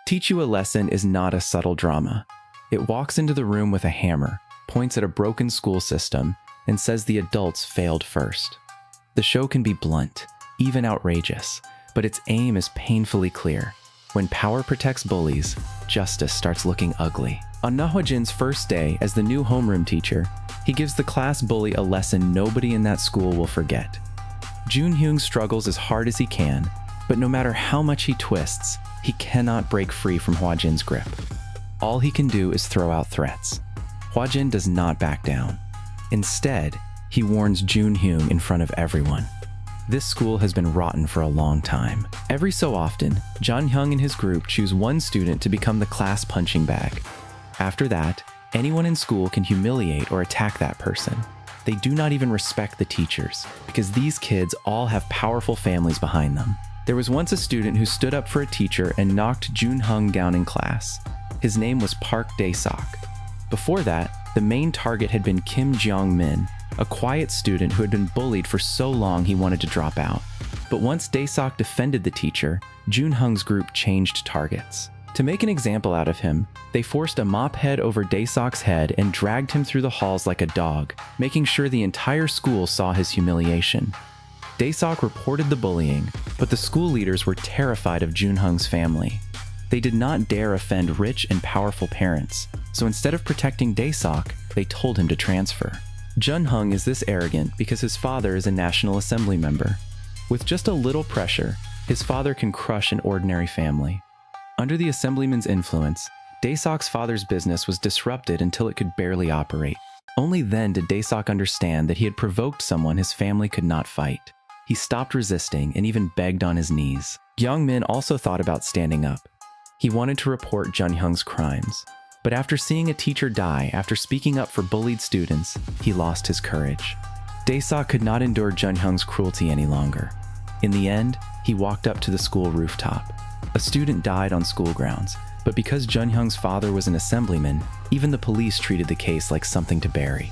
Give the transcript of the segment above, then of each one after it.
Teach You a Lesson is not a subtle drama. It walks into the room with a hammer, points at a broken school system, and says the adults failed first. The show can be blunt, even outrageous, but its aim is painfully clear. When power protects bullies, justice starts looking ugly. On Hwa-jin's first day as the new homeroom teacher, he gives the class bully a lesson nobody in that school will forget. Ji-hoon struggles as hard as he can, but no matter how much he twists, he cannot break free from Hwa-jin's grip. All he can do is throw out threats. Hwa-jin does not back down. Instead, he warns Ji-hoon in front of everyone. This school has been rotten for a long time. Every so often, Ji-hoon and his group choose one student to become the class punching bag. After that, anyone in school can humiliate or attack that person. They do not even respect the teachers, because these kids all have powerful families behind them. There was once a student who stood up for a teacher and knocked Ji-hoon down in class. His name was Park Dae-sok. Before that, the main target had been Kim Jong-min, a quiet student who had been bullied for so long he wanted to drop out. But once Dae-sok defended the teacher, Ji-hoon's group changed targets. To make an example out of him, they forced a mop head over Dae-sok's head and dragged him through the halls like a dog, making sure the entire school saw his humiliation. Dae-sok reported the bullying, but the school leaders were terrified of Ji-hoon's family. They did not dare offend rich and powerful parents, so instead of protecting Dae-sok, they told him to transfer. Ji-hoon is this arrogant because his father is a National Assembly member. With just a little pressure, his father can crush an ordinary family. Under the assemblyman's influence, Dae-sok's father's business was disrupted until it could barely operate. Only then did Dae-sok understand that he had provoked someone his family could not fight. He stopped resisting and even begged on his knees. Young-min also thought about standing up. He wanted to report Ji-hoon's crimes. But after seeing a teacher die after speaking up for bullied students, he lost his courage. Dae-sok could not endure Ji-hoon's cruelty any longer. In the end, he walked up to the school rooftop. A student died on school grounds, but because Ji-hoon's father was an assemblyman, even the police treated the case like something to bury.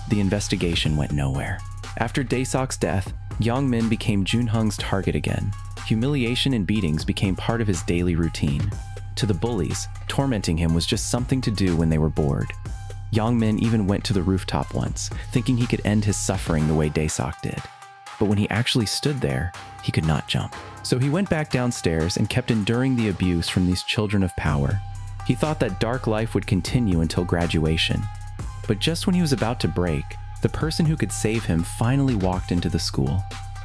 The investigation went nowhere. After Dae-sok's death, Young-min became Ji-hoon's target again. Humiliation and beatings became part of his daily routine. To the bullies, tormenting him was just something to do when they were bored. Young-min even went to the rooftop once, thinking he could end his suffering the way Dae-sok did. But when he actually stood there, he could not jump. So he went back downstairs and kept enduring the abuse from these children of power. He thought that dark life would continue until graduation. But just when he was about to break, the person who could save him finally walked into the school.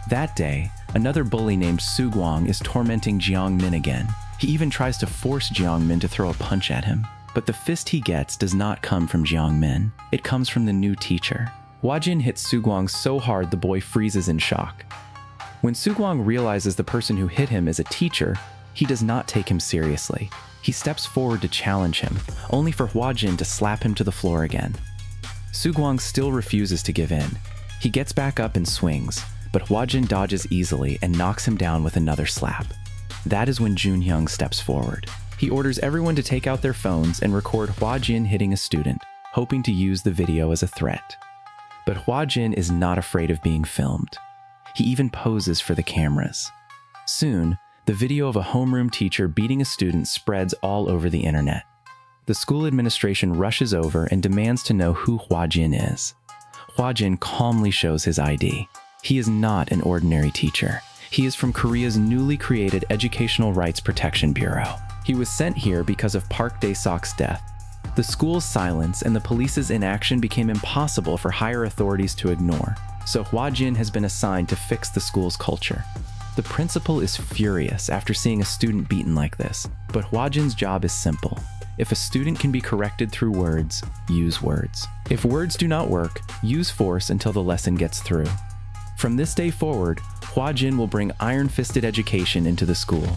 That day, another bully named Soo-gwang is tormenting Ji-hoon again. He even tries to force Ji-hoon to throw a punch at him. But the fist he gets does not come from Ji-hoon. It comes from the new teacher. Hwa-jin hits Soo-gwang so hard the boy freezes in shock. When Soo-gwang realizes the person who hit him is a teacher, he does not take him seriously. He steps forward to challenge him, only for Hwa-jin to slap him to the floor again. Soo-gwang still refuses to give in. He gets back up and swings, but Hwa-jin dodges easily and knocks him down with another slap. That is when Ji-hoon steps forward. He orders everyone to take out their phones and record Hwa-jin hitting a student, hoping to use the video as a threat. But Hwa-jin is not afraid of being filmed. He even poses for the cameras. Soon, the video of a homeroom teacher beating a student spreads all over the internet. The school administration rushes over and demands to know who Hwa-jin is. Hwa-jin calmly shows his ID. He is not an ordinary teacher. He is from Korea's newly created Educational Rights Protection Bureau. He was sent here because of Park Dae-sok's death. The school's silence and the police's inaction became impossible for higher authorities to ignore, so Hwa-jin has been assigned to fix the school's culture. The principal is furious after seeing a student beaten like this, but Hwa-jin's job is simple. If a student can be corrected through words, use words. If words do not work, use force until the lesson gets through. From this day forward, Hwa-jin will bring iron-fisted education into the school.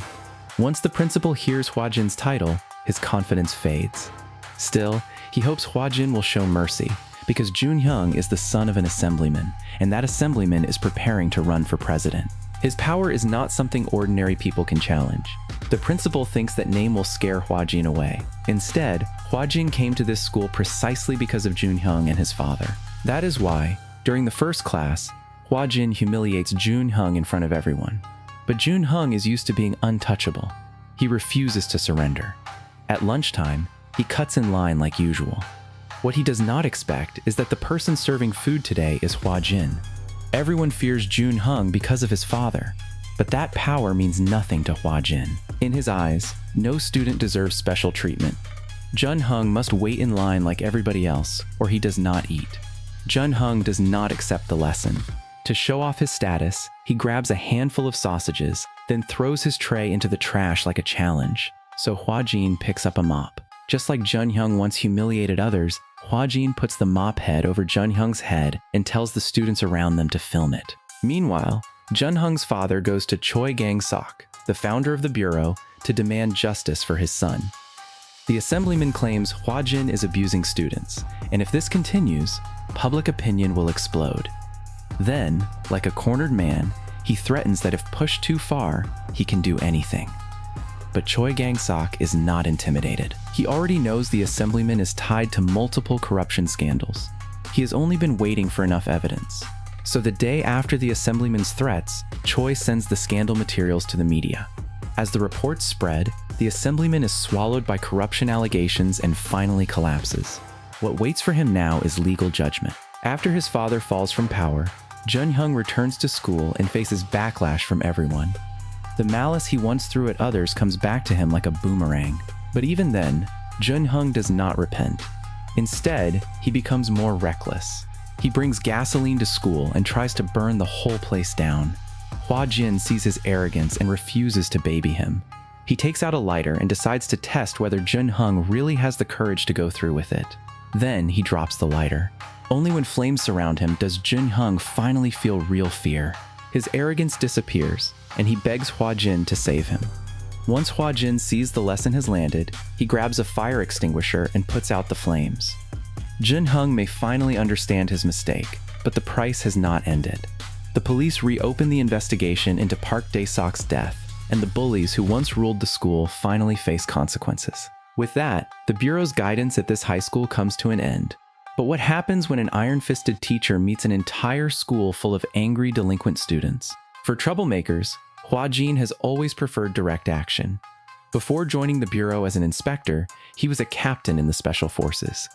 Once the principal hears Hwa-jin's title, his confidence fades. Still, he hopes Hwa-jin will show mercy, because Ji-hoon is the son of an assemblyman, and that assemblyman is preparing to run for president. His power is not something ordinary people can challenge. The principal thinks that name will scare Hwa-jin away. Instead, Hwa-jin came to this school precisely because of Ji-hoon and his father. That is why, during the first class, Hwa-jin humiliates Ji-hoon in front of everyone. But Ji-hoon is used to being untouchable. He refuses to surrender. At lunchtime, he cuts in line like usual. What he does not expect is that the person serving food today is Hwa-jin. Everyone fears Ji-hoon because of his father, but that power means nothing to Hwa-jin. In his eyes, no student deserves special treatment. Ji-hoon must wait in line like everybody else, or he does not eat. Ji-hoon does not accept the lesson. To show off his status, he grabs a handful of sausages, then throws his tray into the trash like a challenge. So Hwa-jin picks up a mop. Just like Ji-hoon once humiliated others, Hwa-jin puts the mop head over Ji-hoon's head and tells the students around them to film it. Meanwhile, Ji-hoon's father goes to Choi Gang-sok, the founder of the bureau, to demand justice for his son. The assemblyman claims Hwa-jin is abusing students, and if this continues, public opinion will explode. Then, like a cornered man, he threatens that if pushed too far, he can do anything. But Choi Gang-sok is not intimidated. He already knows the assemblyman is tied to multiple corruption scandals. He has only been waiting for enough evidence. So the day after the assemblyman's threats, Choi sends the scandal materials to the media. As the reports spread, the assemblyman is swallowed by corruption allegations and finally collapses. What waits for him now is legal judgment. After his father falls from power, Ji-hoon returns to school and faces backlash from everyone. The malice he once threw at others comes back to him like a boomerang. But even then, Ji-hoon does not repent. Instead, he becomes more reckless. He brings gasoline to school and tries to burn the whole place down. Hwa-jin sees his arrogance and refuses to baby him. He takes out a lighter and decides to test whether Ji-hoon really has the courage to go through with it. Then he drops the lighter. Only when flames surround him does Ji-hoon finally feel real fear. His arrogance disappears, and he begs Hwa-jin to save him. Once Hwa-jin sees the lesson has landed, he grabs a fire extinguisher and puts out the flames. Ji-hoon may finally understand his mistake, but the price has not ended. The police reopen the investigation into Park Dae-sok's death, and the bullies who once ruled the school finally face consequences. With that, the Bureau's guidance at this high school comes to an end. But what happens when an iron-fisted teacher meets an entire school full of angry, delinquent students? For troublemakers, Hwa-jin has always preferred direct action. Before joining the Bureau as an inspector, he was a captain in the Special Forces.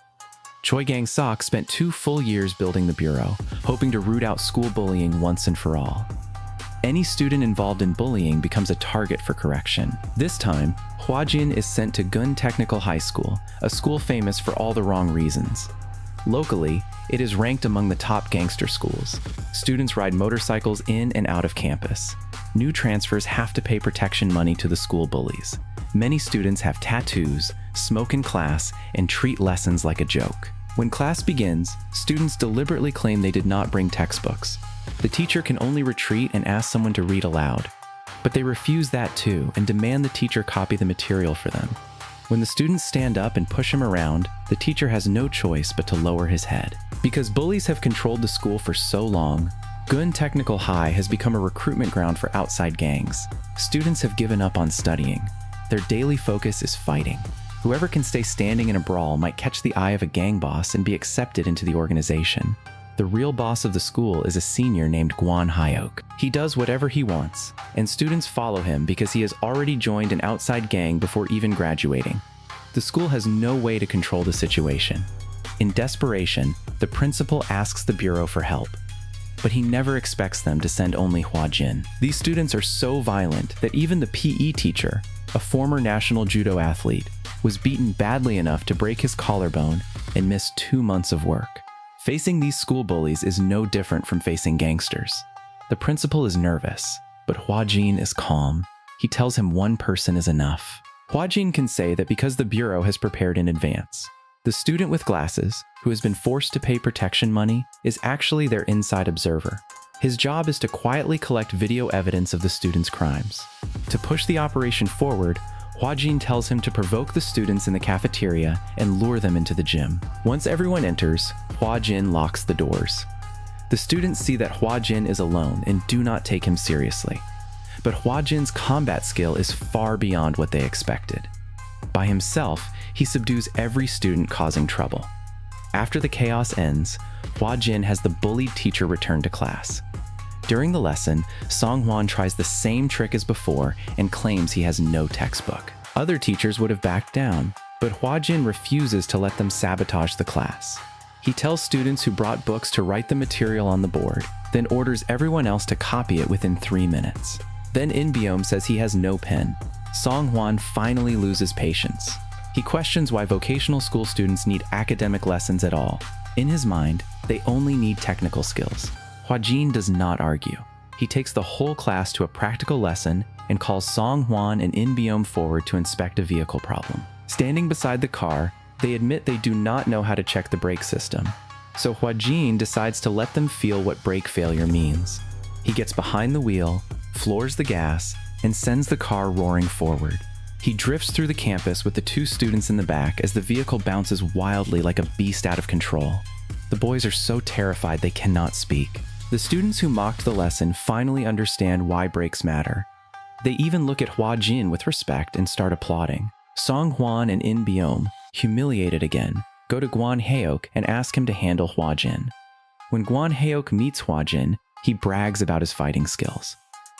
Choi Gang-sok spent 2 full years building the Bureau, hoping to root out school bullying once and for all. Any student involved in bullying becomes a target for correction. This time, Hwa-jin is sent to Gun Technical High School, a school famous for all the wrong reasons. Locally, it is ranked among the top gangster schools. Students ride motorcycles in and out of campus. New transfers have to pay protection money to the school bullies. Many students have tattoos, smoke in class, and treat lessons like a joke. When class begins, students deliberately claim they did not bring textbooks. The teacher can only retreat and ask someone to read aloud. But they refuse that too and demand the teacher copy the material for them. When the students stand up and push him around, the teacher has no choice but to lower his head. Because bullies have controlled the school for so long, Gun Technical High has become a recruitment ground for outside gangs. Students have given up on studying. Their daily focus is fighting. Whoever can stay standing in a brawl might catch the eye of a gang boss and be accepted into the organization. The real boss of the school is a senior named Gwon Hyok. He does whatever he wants, and students follow him because he has already joined an outside gang before even graduating. The school has no way to control the situation. In desperation, the principal asks the Bureau for help, but he never expects them to send only Hwa-jin. These students are so violent that even the PE teacher, a former national judo athlete, was beaten badly enough to break his collarbone and miss 2 months of work. Facing these school bullies is no different from facing gangsters. The principal is nervous, but Hwa-jin is calm. He tells him one person is enough. Hwa-jin can say that because the Bureau has prepared in advance. The student with glasses, who has been forced to pay protection money, is actually their inside observer. His job is to quietly collect video evidence of the students' crimes. To push the operation forward, Hwa-jin tells him to provoke the students in the cafeteria and lure them into the gym. Once everyone enters, Hwa-jin locks the doors. The students see that Hwa-jin is alone and do not take him seriously. But Hwa-jin's combat skill is far beyond what they expected. By himself, he subdues every student causing trouble. After the chaos ends, Hwa-jin has the bullied teacher return to class. During the lesson, Song-hwan tries the same trick as before and claims he has no textbook. Other teachers would have backed down, but Hwa-jin refuses to let them sabotage the class. He tells students who brought books to write the material on the board, then orders everyone else to copy it within 3 minutes. Then In-beom says he has no pen. Song-hwan finally loses patience. He questions why vocational school students need academic lessons at all. In his mind, they only need technical skills. Hwa-jin does not argue. He takes the whole class to a practical lesson and calls Song-hwan and In-beom forward to inspect a vehicle problem. Standing beside the car, they admit they do not know how to check the brake system. So Hwa-jin decides to let them feel what brake failure means. He gets behind the wheel, floors the gas, and sends the car roaring forward. He drifts through the campus with the 2 students in the back as the vehicle bounces wildly like a beast out of control. The boys are so terrified they cannot speak. The students who mocked the lesson finally understand why brakes matter. They even look at Hwa-jin with respect and start applauding. Song-hwan and In-beom, humiliated again, go to Gwon-haeok and ask him to handle Hwa-jin. When Gwon-haeok meets Hwa-jin, he brags about his fighting skills.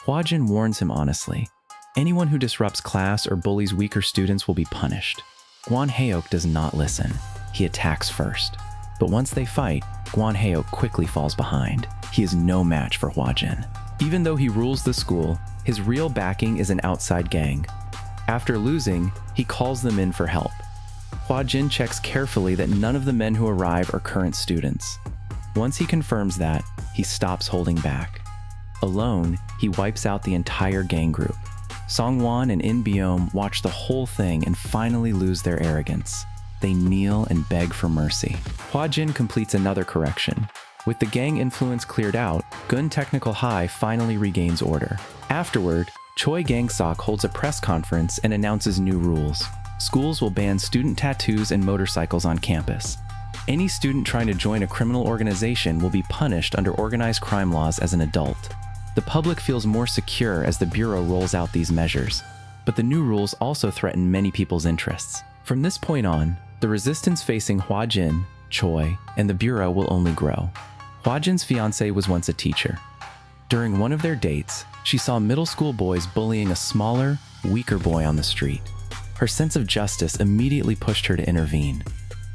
Hwa-jin warns him honestly. Anyone who disrupts class or bullies weaker students will be punished. Gwon-haeok does not listen. He attacks first. But once they fight, Gwon-haeok quickly falls behind. He is no match for Hwa-jin. Even though he rules the school, his real backing is an outside gang. After losing, he calls them in for help. Hwa-jin checks carefully that none of the men who arrive are current students. Once he confirms that, he stops holding back. Alone, he wipes out the entire gang group. Song-hwan and In-beom watch the whole thing and finally lose their arrogance. They kneel and beg for mercy. Hwa-jin completes another correction. With the gang influence cleared out, Gun Technical High finally regains order. Afterward, Choi Gang-sok holds a press conference and announces new rules. Schools will ban student tattoos and motorcycles on campus. Any student trying to join a criminal organization will be punished under organized crime laws as an adult. The public feels more secure as the Bureau rolls out these measures. But the new rules also threaten many people's interests. From this point on, the resistance facing Hwa-jin, Choi, and the Bureau will only grow. Hwa-jin's fiancé was once a teacher. During one of their dates, she saw middle school boys bullying a smaller, weaker boy on the street. Her sense of justice immediately pushed her to intervene.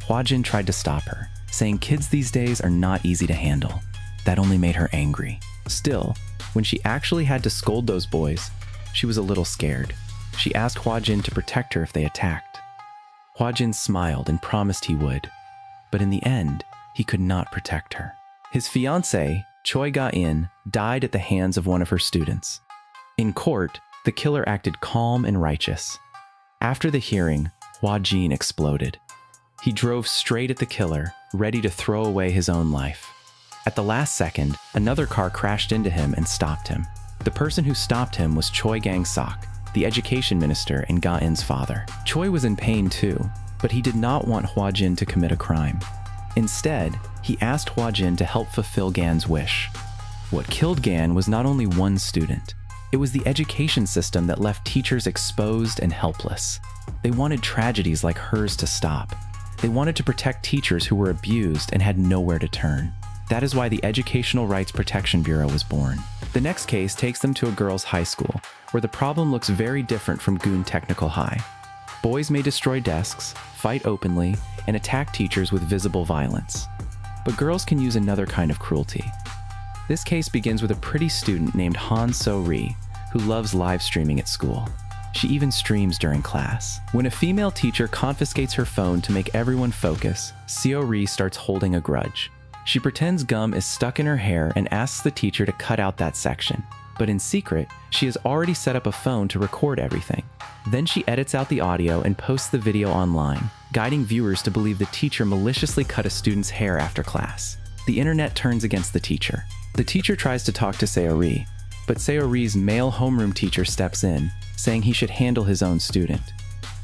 Hwa-jin tried to stop her, saying kids these days are not easy to handle. That only made her angry. Still, when she actually had to scold those boys, she was a little scared. She asked Hwa-jin to protect her if they attacked. Hwa-jin smiled and promised he would. But in the end, he could not protect her. His fiancée, Choi Ga-in, died at the hands of one of her students. In court, the killer acted calm and righteous. After the hearing, Hwa-jin exploded. He drove straight at the killer, ready to throw away his own life. At the last second, another car crashed into him and stopped him. The person who stopped him was Choi Gang-sok, the education minister and Ga-in's father. Choi was in pain too, but he did not want Hwa-jin to commit a crime. Instead, he asked Hwa-jin to help fulfill Gan's wish. What killed Gan was not only one student. It was the education system that left teachers exposed and helpless. They wanted tragedies like hers to stop. They wanted to protect teachers who were abused and had nowhere to turn. That is why the Educational Rights Protection Bureau was born. The next case takes them to a girls' high school, where the problem looks very different from Gun Technical High. Boys may destroy desks, fight openly, and attack teachers with visible violence. But girls can use another kind of cruelty. This case begins with a pretty student named Han So-ri, who loves live streaming at school. She even streams during class. When a female teacher confiscates her phone to make everyone focus, So-ri starts holding a grudge. She pretends gum is stuck in her hair and asks the teacher to cut out that section. But in secret, she has already set up a phone to record everything. Then she edits out the audio and posts the video online, guiding viewers to believe the teacher maliciously cut a student's hair after class. The internet turns against the teacher. The teacher tries to talk to So-ri, but So-ri's male homeroom teacher steps in, saying he should handle his own student.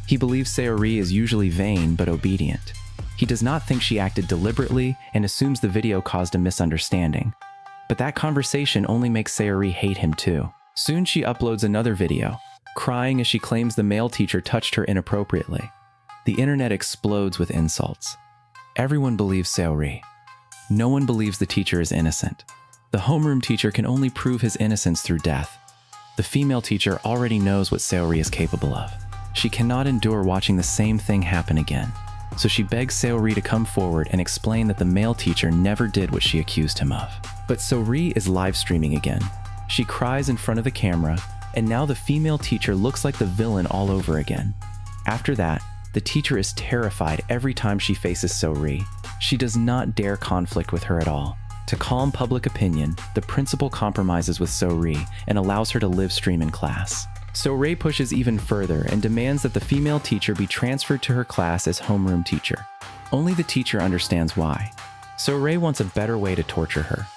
He believes So-ri is usually vain but obedient. He does not think she acted deliberately and assumes the video caused a misunderstanding. But that conversation only makes So-ri hate him too. Soon she uploads another video, crying as she claims the male teacher touched her inappropriately. The internet explodes with insults. Everyone believes So-ri. No one believes the teacher is innocent. The homeroom teacher can only prove his innocence through death. The female teacher already knows what So-ri is capable of. She cannot endure watching the same thing happen again. So she begs Seo-ri to come forward and explain that the male teacher never did what she accused him of. But Seo-ri is live streaming again. She cries in front of the camera, and now the female teacher looks like the villain all over again. After that, the teacher is terrified every time she faces Seo-ri. She does not dare conflict with her at all. To calm public opinion, the principal compromises with Seo-ri and allows her to live stream in class. Seo-ri pushes even further and demands that the female teacher be transferred to her class as homeroom teacher. Only the teacher understands why. Seo-ri wants a better way to torture her.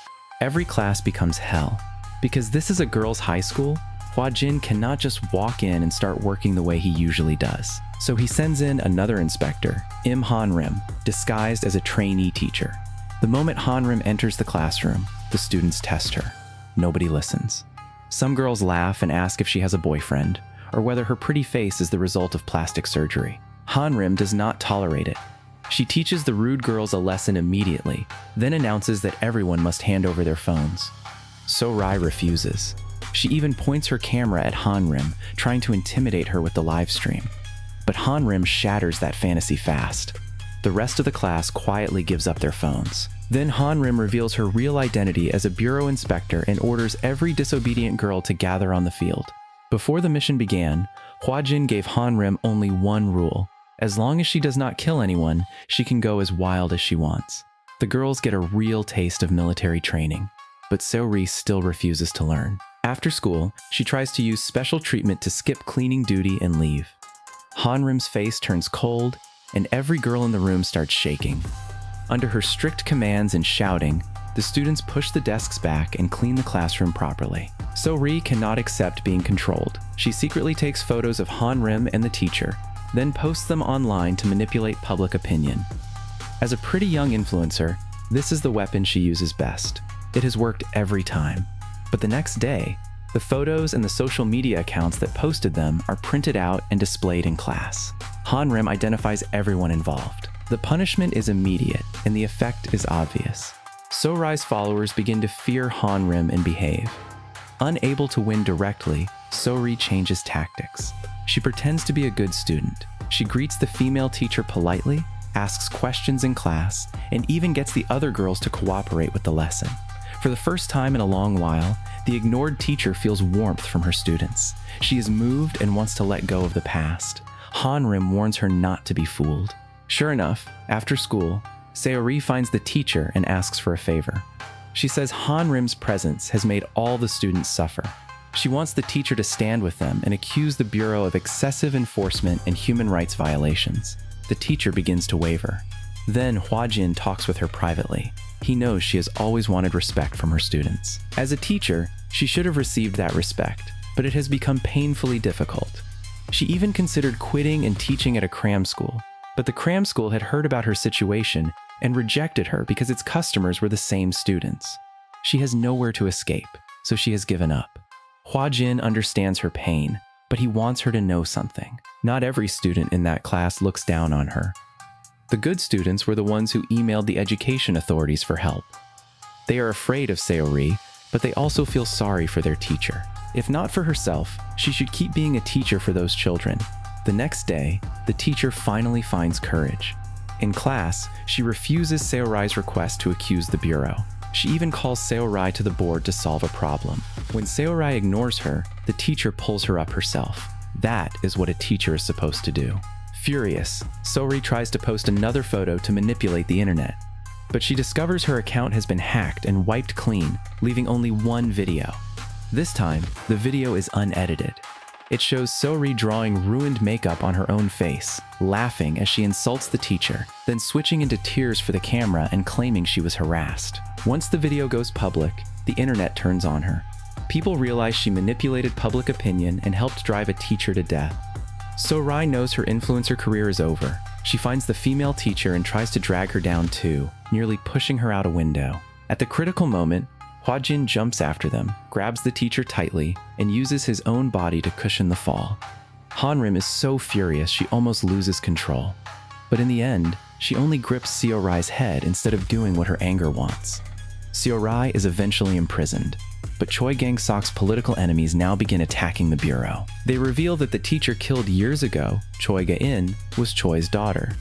Every class becomes hell. Because this is a girls' high school, Hwa-jin cannot just walk in and start working the way he usually does. So he sends in another inspector, Im Han-rim, disguised as a trainee teacher. The moment Han-rim enters the classroom, the students test her. Nobody listens. Some girls laugh and ask if she has a boyfriend, or whether her pretty face is the result of plastic surgery. Han-rim does not tolerate it. She teaches the rude girls a lesson immediately, then announces that everyone must hand over their phones. Seo-ri refuses. She even points her camera at Han-rim, trying to intimidate her with the live stream. But Han-rim shatters that fantasy fast. The rest of the class quietly gives up their phones. Then Han-rim reveals her real identity as a bureau inspector and orders every disobedient girl to gather on the field. Before the mission began, Hwa-jin gave Han-rim only one rule. As long as she does not kill anyone, she can go as wild as she wants. The girls get a real taste of military training, but Seo-ri still refuses to learn. After school, she tries to use special treatment to skip cleaning duty and leave. Han-rim's face turns cold, and every girl in the room starts shaking. Under her strict commands and shouting, the students push the desks back and clean the classroom properly. Seo-ri cannot accept being controlled. She secretly takes photos of Han-rim and the teacher, then posts them online to manipulate public opinion. As a pretty young influencer, this is the weapon she uses best. It has worked every time. But the next day, the photos and the social media accounts that posted them are printed out and displayed in class. Han-rim identifies everyone involved. The punishment is immediate, and the effect is obvious. Seo-ri's followers begin to fear Han-rim and behave. Unable to win directly, Seo-ri changes tactics. She pretends to be a good student. She greets the female teacher politely, asks questions in class, and even gets the other girls to cooperate with the lesson. For the first time in a long while, the ignored teacher feels warmth from her students. She is moved and wants to let go of the past. Han-rim warns her not to be fooled. Sure enough, after school, Seo-ri finds the teacher and asks for a favor. She says Han-rim's presence has made all the students suffer. She wants the teacher to stand with them and accuse the Bureau of excessive enforcement and human rights violations. The teacher begins to waver. Then Hwa-jin talks with her privately. He knows she has always wanted respect from her students. As a teacher, she should have received that respect, but it has become painfully difficult. She even considered quitting and teaching at a cram school, but the cram school had heard about her situation and rejected her because its customers were the same students. She has nowhere to escape, so she has given up. Hwa-jin understands her pain, but he wants her to know something. Not every student in that class looks down on her. The good students were the ones who emailed the education authorities for help. They are afraid of Seo-ri, but they also feel sorry for their teacher. If not for herself, she should keep being a teacher for those children. The next day, the teacher finally finds courage. In class, she refuses Seo-ri's request to accuse the bureau. She even calls Seo-ri to the board to solve a problem. When Seo-ri ignores her, the teacher pulls her up herself. That is what a teacher is supposed to do. Furious, Seo-ri tries to post another photo to manipulate the internet. But she discovers her account has been hacked and wiped clean, leaving only one video. This time, the video is unedited. It shows Seo-ri drawing ruined makeup on her own face, laughing as she insults the teacher, then switching into tears for the camera and claiming she was harassed. Once the video goes public, the internet turns on her. People realize she manipulated public opinion and helped drive a teacher to death. Seo-ri knows her influencer career is over. She finds the female teacher and tries to drag her down too, nearly pushing her out a window. At the critical moment, Hwa-jin jumps after them, grabs the teacher tightly, and uses his own body to cushion the fall. Han-rim is so furious she almost loses control. But in the end, she only grips Seo-ri's head instead of doing what her anger wants. Seo-ri is eventually imprisoned. but Choi Gang-sok's political enemies now begin attacking the bureau. They reveal that the teacher killed years ago, Choi Ga-in, was Choi's daughter.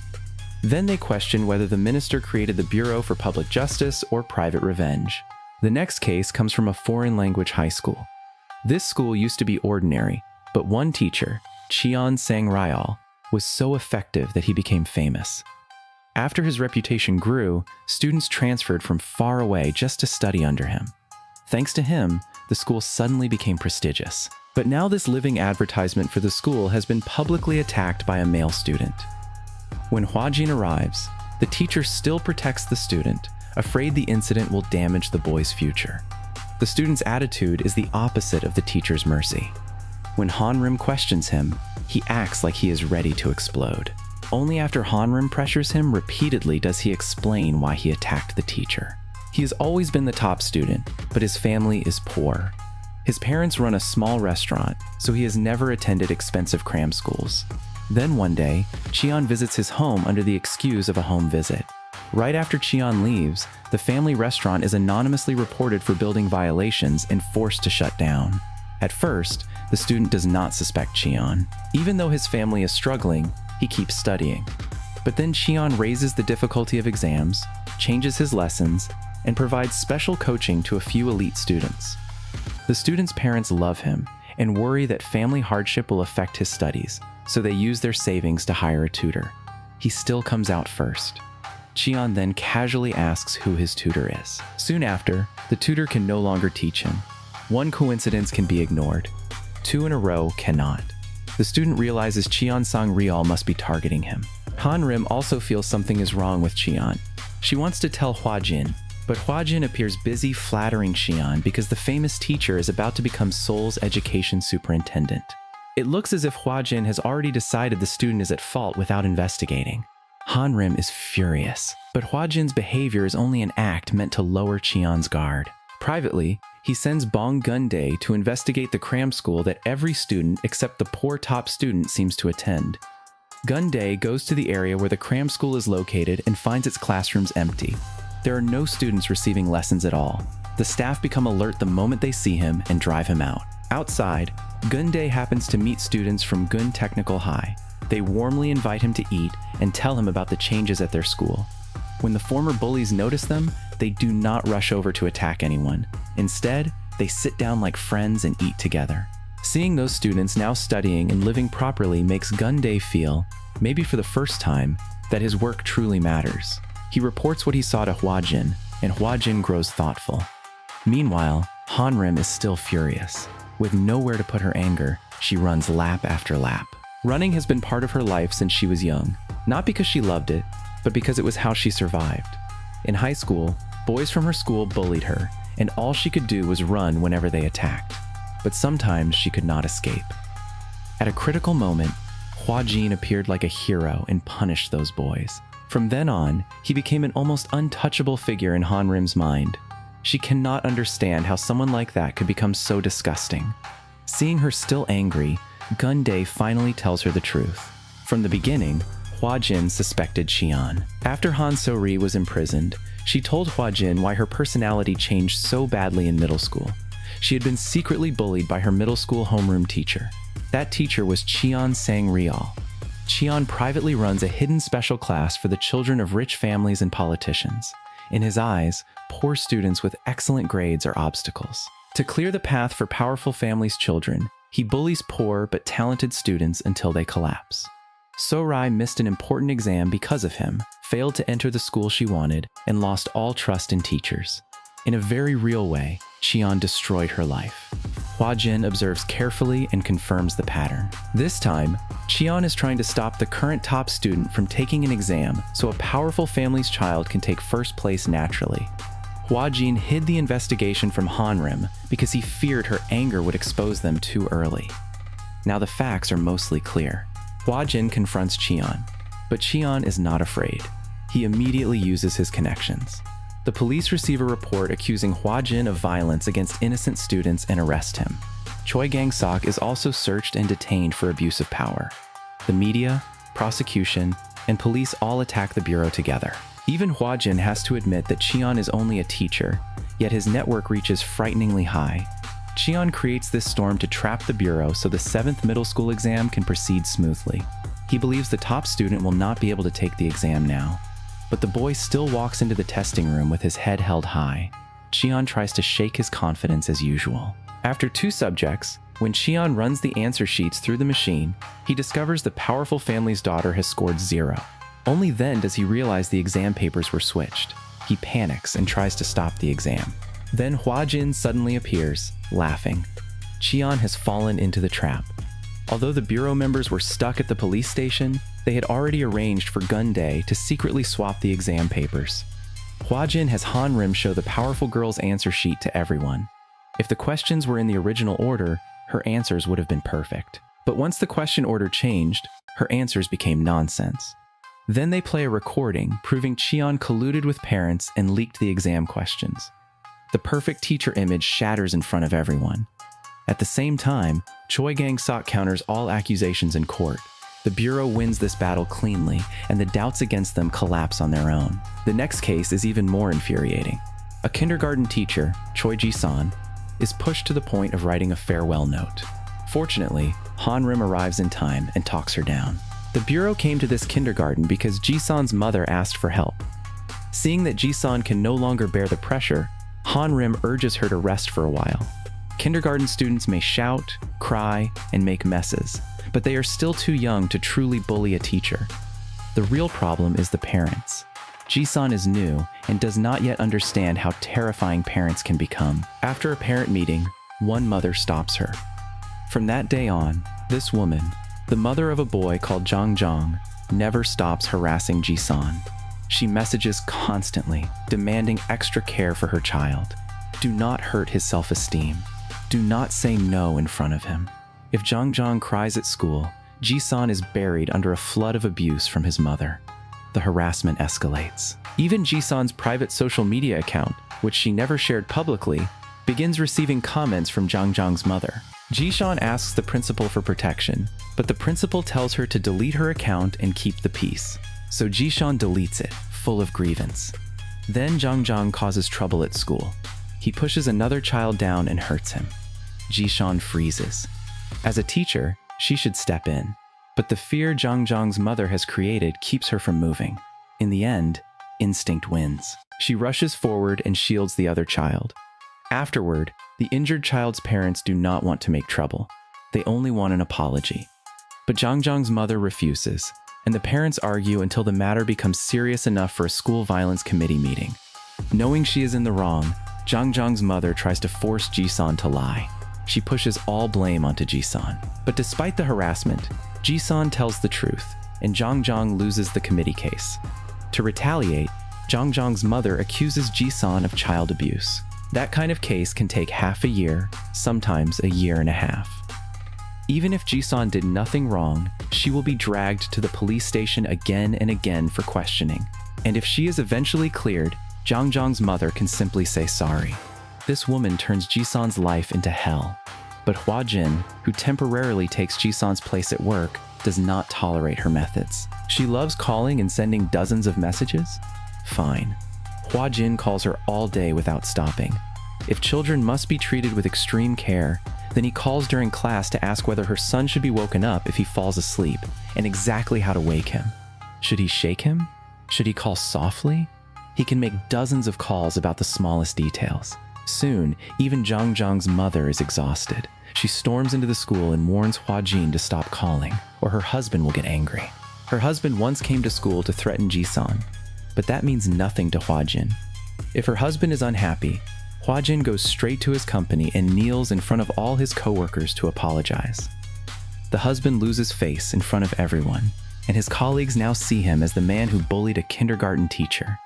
Then they question whether the minister created the Bureau for Public Justice or private revenge. The next case comes from a foreign language high school. This school used to be ordinary, but one teacher, Cheon Sang-ryol, was so effective that he became famous. After his reputation grew, students transferred from far away just to study under him. Thanks to him, the school suddenly became prestigious. But now this living advertisement for the school has been publicly attacked by a male student. When Hwa-jin arrives, the teacher still protects the student, afraid the incident will damage the boy's future. The student's attitude is the opposite of the teacher's mercy. When Hanrim questions him, he acts like he is ready to explode. Only after Hanrim pressures him repeatedly does he explain why he attacked the teacher. He has always been the top student, but his family is poor. His parents run a small restaurant, so he has never attended expensive cram schools. Then one day, Cheon visits his home under the excuse of a home visit. Right after Cheon leaves, the family restaurant is anonymously reported for building violations and forced to shut down. At first, the student does not suspect Cheon. Even though his family is struggling, he keeps studying. But then Cheon raises the difficulty of exams, changes his lessons, and provides special coaching to a few elite students. The student's parents love him and worry that family hardship will affect his studies, so they use their savings to hire a tutor. He still comes out first. Cheon then casually asks who his tutor is. Soon after, the tutor can no longer teach him. One coincidence can be ignored. Two in a row cannot. The student realizes Cheon Sang-ryol must be targeting him. Hanrim also feels something is wrong with Cheon. She wants to tell Hwa-jin, but Hwa-jin appears busy flattering Cheon because the famous teacher is about to become Seoul's education superintendent. It looks as if Hwa-jin has already decided the student is at fault without investigating. Hanrim is furious, but Hwa-jin's behavior is only an act meant to lower Cheon's guard. Privately, he sends Bong Gun-dae to investigate the cram school that every student except the poor top student seems to attend. Gun-dae goes to the area where the cram school is located and finds its classrooms empty. There are no students receiving lessons at all. The staff become alert the moment they see him and drive him out. Outside, Gun-dae happens to meet students from Gun Technical High. They warmly invite him to eat and tell him about the changes at their school. When the former bullies notice them, they do not rush over to attack anyone. Instead, they sit down like friends and eat together. Seeing those students now studying and living properly makes Gun-dae feel, maybe for the first time, that his work truly matters. He reports what he saw to Hwa-jin, and Hwa-jin grows thoughtful. Meanwhile, Hanrim is still furious. With nowhere to put her anger, she runs lap after lap. Running has been part of her life since she was young, not because she loved it, but because it was how she survived. In high school, boys from her school bullied her, and all she could do was run whenever they attacked. But sometimes she could not escape. At a critical moment, Hwa-jin appeared like a hero and punished those boys. From then on, he became an almost untouchable figure in Hanrim's mind. She cannot understand how someone like that could become so disgusting. Seeing her still angry, Gun-dae finally tells her the truth. From the beginning, Hwa-jin suspected Cheon. After Han So-ri was imprisoned, she told Hwa-jin why her personality changed so badly in middle school. She had been secretly bullied by her middle school homeroom teacher. That teacher was Cheon Sang-ryol. Cheon privately runs a hidden special class for the children of rich families and politicians. In his eyes, poor students with excellent grades are obstacles. To clear the path for powerful families' children, he bullies poor but talented students until they collapse. So-ri missed an important exam because of him, failed to enter the school she wanted, and lost all trust in teachers. In a very real way, Cheon destroyed her life. Hwa-jin observes carefully and confirms the pattern. This time, Cheon is trying to stop the current top student from taking an exam so a powerful family's child can take first place naturally. Hwa-jin hid the investigation from Hanrim because he feared her anger would expose them too early. Now the facts are mostly clear. Hwa-jin confronts Cheon, but Cheon is not afraid. He immediately uses his connections. The police receive a report accusing Hwa-jin of violence against innocent students and arrest him. Choi Gang-sok is also searched and detained for abuse of power. The media, prosecution, and police all attack the bureau together. Even Hwa-jin has to admit that Cheon is only a teacher, yet his network reaches frighteningly high. Ji-hoon creates this storm to trap the bureau so the 7th middle school exam can proceed smoothly. He believes the top student will not be able to take the exam now. But the boy still walks into the testing room with his head held high. Ji-hoon tries to shake his confidence as usual. After 2 subjects, when Ji-hoon runs the answer sheets through the machine, he discovers the powerful family's daughter has scored 0. Only then does he realize the exam papers were switched. He panics and tries to stop the exam. Then Hwa-jin suddenly appears, laughing. Ji-hoon has fallen into the trap. Although the bureau members were stuck at the police station, they had already arranged for Gun Day to secretly swap the exam papers. Hwa-jin has Han-rim show the powerful girl's answer sheet to everyone. If the questions were in the original order, her answers would have been perfect. But once the question order changed, her answers became nonsense. Then they play a recording proving Ji-hoon colluded with parents and leaked the exam questions. The perfect teacher image shatters in front of everyone. At the same time, Choi Gang-sok counters all accusations in court. The bureau wins this battle cleanly, and the doubts against them collapse on their own. The next case is even more infuriating. A kindergarten teacher, Choi Ji-san, is pushed to the point of writing a farewell note. Fortunately, Han-rim arrives in time and talks her down. The bureau came to this kindergarten because Ji-san's mother asked for help. Seeing that Ji-san can no longer bear the pressure, Han-rim urges her to rest for a while. Kindergarten students may shout, cry, and make messes, but they are still too young to truly bully a teacher. The real problem is the parents. Ji-san is new and does not yet understand how terrifying parents can become. After a parent meeting, one mother stops her. From that day on, this woman, the mother of a boy called Jong, never stops harassing Ji-san. She messages constantly, demanding extra care for her child. Do not hurt his self-esteem. Do not say no in front of him. If Jong cries at school, Ji-san is buried under a flood of abuse from his mother. The harassment escalates. Even Ji-san's private social media account, which she never shared publicly, begins receiving comments from Jong's mother. Ji-san asks the principal for protection, but the principal tells her to delete her account and keep the peace. So Ji-san deletes it, full of grievance. Then Jong causes trouble at school. He pushes another child down and hurts him. Ji-san freezes. As a teacher, she should step in. But the fear Jong's mother has created keeps her from moving. In the end, instinct wins. She rushes forward and shields the other child. Afterward, the injured child's parents do not want to make trouble. They only want an apology. But Jong's mother refuses, and the parents argue until the matter becomes serious enough for a school violence committee meeting. Knowing she is in the wrong, Jong's mother tries to force Ji-san to lie. She pushes all blame onto Ji-san. But despite the harassment, Ji-san tells the truth, and Jong loses the committee case. To retaliate, Jong's mother accuses Ji-san of child abuse. That kind of case can take half a year, sometimes a year and a half. Even if Ji-san did nothing wrong, she will be dragged to the police station again and again for questioning. And if she is eventually cleared, Jong's mother can simply say sorry. This woman turns Ji-san's life into hell. But Hwa-jin, who temporarily takes Ji-san's place at work, does not tolerate her methods. She loves calling and sending dozens of messages? Fine. Hwa-jin calls her all day without stopping. If children must be treated with extreme care, then he calls during class to ask whether her son should be woken up if he falls asleep, and exactly how to wake him. Should he shake him? Should he call softly? He can make dozens of calls about the smallest details. Soon, even Jong's mother is exhausted. She storms into the school and warns Hwa-jin to stop calling, or her husband will get angry. Her husband once came to school to threaten Ji-san, but that means nothing to Hwa-jin. If her husband is unhappy, Hwa-jin goes straight to his company and kneels in front of all his coworkers to apologize. The husband loses face in front of everyone, and his colleagues now see him as the man who bullied a kindergarten teacher.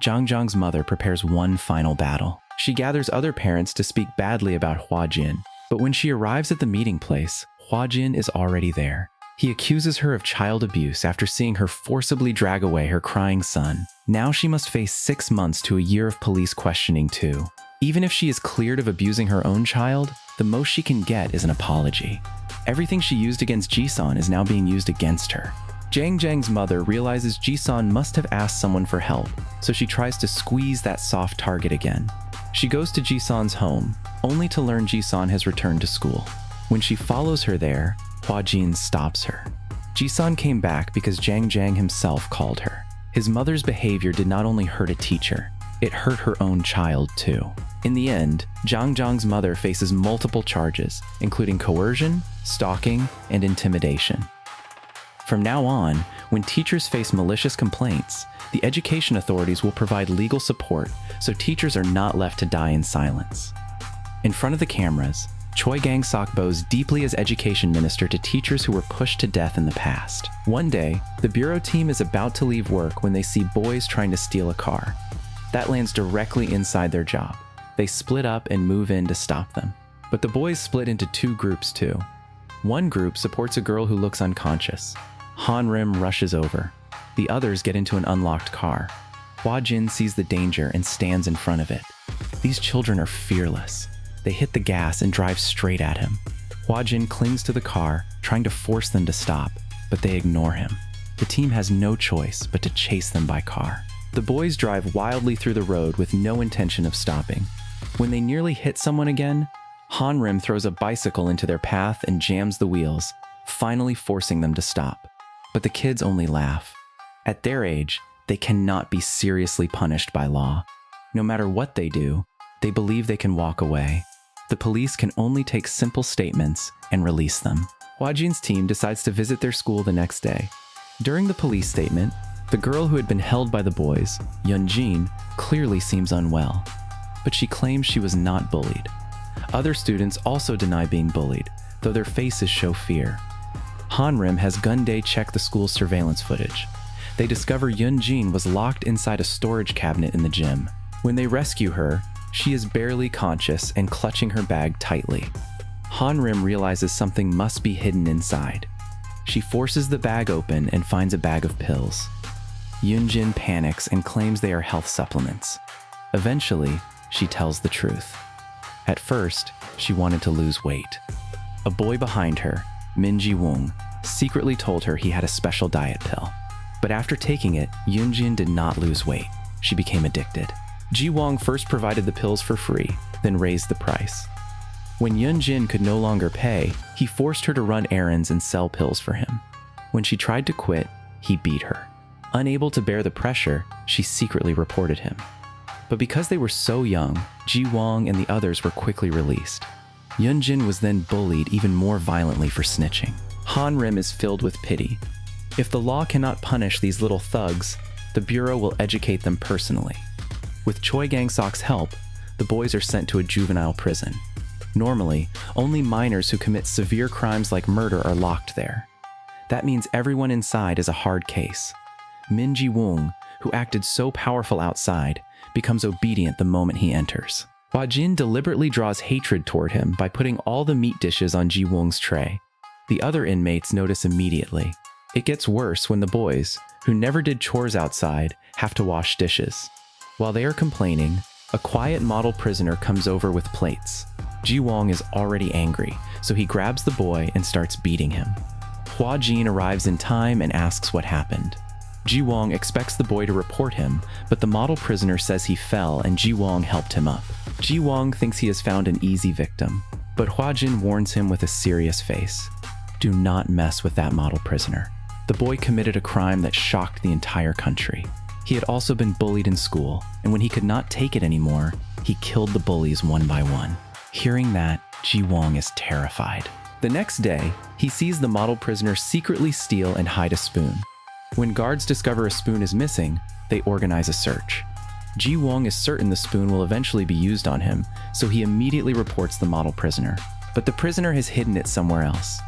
Jong's mother prepares one final battle. She gathers other parents to speak badly about Hwa-jin, but when she arrives at the meeting place, Hwa-jin is already there. He accuses her of child abuse after seeing her forcibly drag away her crying son. Now she must face 6 months to a year of police questioning too. Even if she is cleared of abusing her own child, the most she can get is an apology. Everything she used against Ji-san is now being used against her. Jang's mother realizes Ji-san must have asked someone for help, so she tries to squeeze that soft target again. She goes to Ji-son's home, only to learn Ji-son has returned to school. When she follows her there, Hwa-jin stops her. Ji-son came back because Jang himself called her. His mother's behavior did not only hurt a teacher, it hurt her own child too. In the end, Jang's mother faces multiple charges, including coercion, stalking, and intimidation. From now on, when teachers face malicious complaints, the education authorities will provide legal support so teachers are not left to die in silence. In front of the cameras, Choi Gang-sok bows deeply as education minister to teachers who were pushed to death in the past. One day, the bureau team is about to leave work when they see boys trying to steal a car. That lands directly inside their job. They split up and move in to stop them. But the boys split into two groups too. One group supports a girl who looks unconscious. Han-rim rushes over. The others get into an unlocked car. Hwa-jin sees the danger and stands in front of it. These children are fearless. They hit the gas and drive straight at him. Hwa-jin clings to the car, trying to force them to stop, but they ignore him. The team has no choice but to chase them by car. The boys drive wildly through the road with no intention of stopping. When they nearly hit someone again, Han-rim throws a bicycle into their path and jams the wheels, finally forcing them to stop. But the kids only laugh. At their age, they cannot be seriously punished by law. No matter what they do, they believe they can walk away. The police can only take simple statements and release them. Hwa-jin's team decides to visit their school the next day. During the police statement, the girl who had been held by the boys, Yeon-jin, clearly seems unwell. But she claims she was not bullied. Other students also deny being bullied, though their faces show fear. Han-rim has Gundae check the school's surveillance footage. They discover Yeon-jin was locked inside a storage cabinet in the gym. When they rescue her, she is barely conscious and clutching her bag tightly. Han-rim realizes something must be hidden inside. She forces the bag open and finds a bag of pills. Yeon-jin panics and claims they are health supplements. Eventually, she tells the truth. At first, she wanted to lose weight. A boy behind her, Min-ji-woong, secretly told her he had a special diet pill. But after taking it, Yeon-jin did not lose weight. She became addicted. Ji-woong first provided the pills for free, then raised the price. When Yeon-jin could no longer pay, he forced her to run errands and sell pills for him. When she tried to quit, he beat her. Unable to bear the pressure, she secretly reported him. But because they were so young, Ji-woong and the others were quickly released. Yeon-jin was then bullied even more violently for snitching. Han-rim is filled with pity. If the law cannot punish these little thugs, the Bureau will educate them personally. With Choi Gang-sok's help, the boys are sent to a juvenile prison. Normally, only minors who commit severe crimes like murder are locked there. That means everyone inside is a hard case. Min-ji-woong, who acted so powerful outside, becomes obedient the moment he enters. Hwa-jin deliberately draws hatred toward him by putting all the meat dishes on Ji-woong's tray. The other inmates notice immediately. It gets worse when the boys, who never did chores outside, have to wash dishes. While they are complaining, a quiet model prisoner comes over with plates. Ji-woong is already angry, so he grabs the boy and starts beating him. Hwa-jin arrives in time and asks what happened. Ji-woong expects the boy to report him, but the model prisoner says he fell and Ji-woong helped him up. Ji-woong thinks he has found an easy victim, but Hwa-jin warns him with a serious face. Do not mess with that model prisoner. The boy committed a crime that shocked the entire country. He had also been bullied in school, and when he could not take it anymore, he killed the bullies one by one. Hearing that, Ji-woong is terrified. The next day, he sees the model prisoner secretly steal and hide a spoon. When guards discover a spoon is missing, they organize a search. Ji-woong is certain the spoon will eventually be used on him, so he immediately reports the model prisoner. But the prisoner has hidden it somewhere else.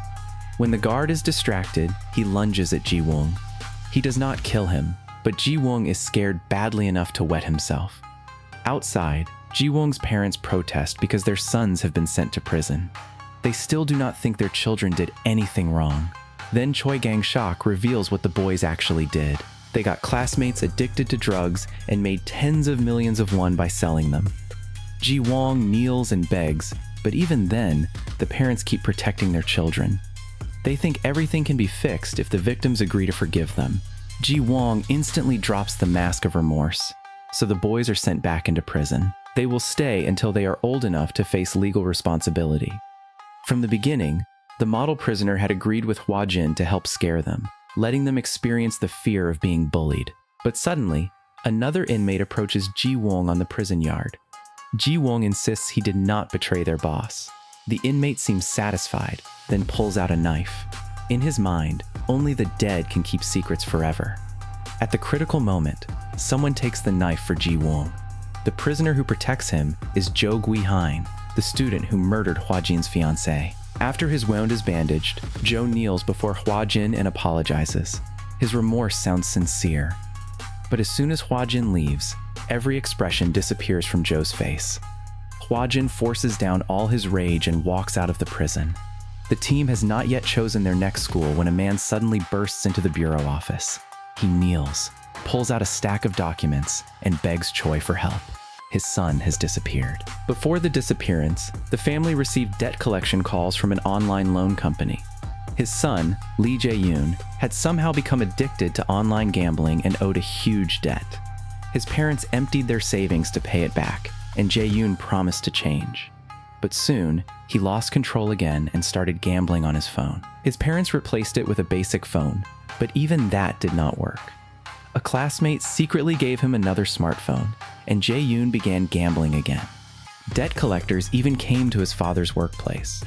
When the guard is distracted, he lunges at Ji-woong. He does not kill him, but Ji-woong is scared badly enough to wet himself. Outside, Ji-woong's parents protest because their sons have been sent to prison. They still do not think their children did anything wrong. Then Choi Gang-sok reveals what the boys actually did. They got classmates addicted to drugs and made tens of millions of won by selling them. Ji-woong kneels and begs, but even then, the parents keep protecting their children. They think everything can be fixed if the victims agree to forgive them. Ji-woong instantly drops the mask of remorse, so the boys are sent back into prison. They will stay until they are old enough to face legal responsibility. From the beginning, the model prisoner had agreed with Hwa-jin to help scare them, letting them experience the fear of being bullied. But suddenly, another inmate approaches Ji-hoon on the prison yard. Ji-hoon insists he did not betray their boss. The inmate seems satisfied, then pulls out a knife. In his mind, only the dead can keep secrets forever. At the critical moment, someone takes the knife for Ji-hoon. The prisoner who protects him is Jo Gui-hein, the student who murdered Hwa-jin's fiancée. After his wound is bandaged, Jo kneels before Hwa-jin and apologizes. His remorse sounds sincere. But as soon as Hwa-jin leaves, every expression disappears from Jo's face. Hwa-jin forces down all his rage and walks out of the prison. The team has not yet chosen their next school when a man suddenly bursts into the bureau office. He kneels, pulls out a stack of documents, and begs Choi for help. His son has disappeared. Before the disappearance, the family received debt collection calls from an online loan company. His son, Lee Jae-yoon, had somehow become addicted to online gambling and owed a huge debt. His parents emptied their savings to pay it back, and Jae-yoon promised to change. But soon, he lost control again and started gambling on his phone. His parents replaced it with a basic phone, but even that did not work. A classmate secretly gave him another smartphone, and Jae-yoon began gambling again. Debt collectors even came to his father's workplace.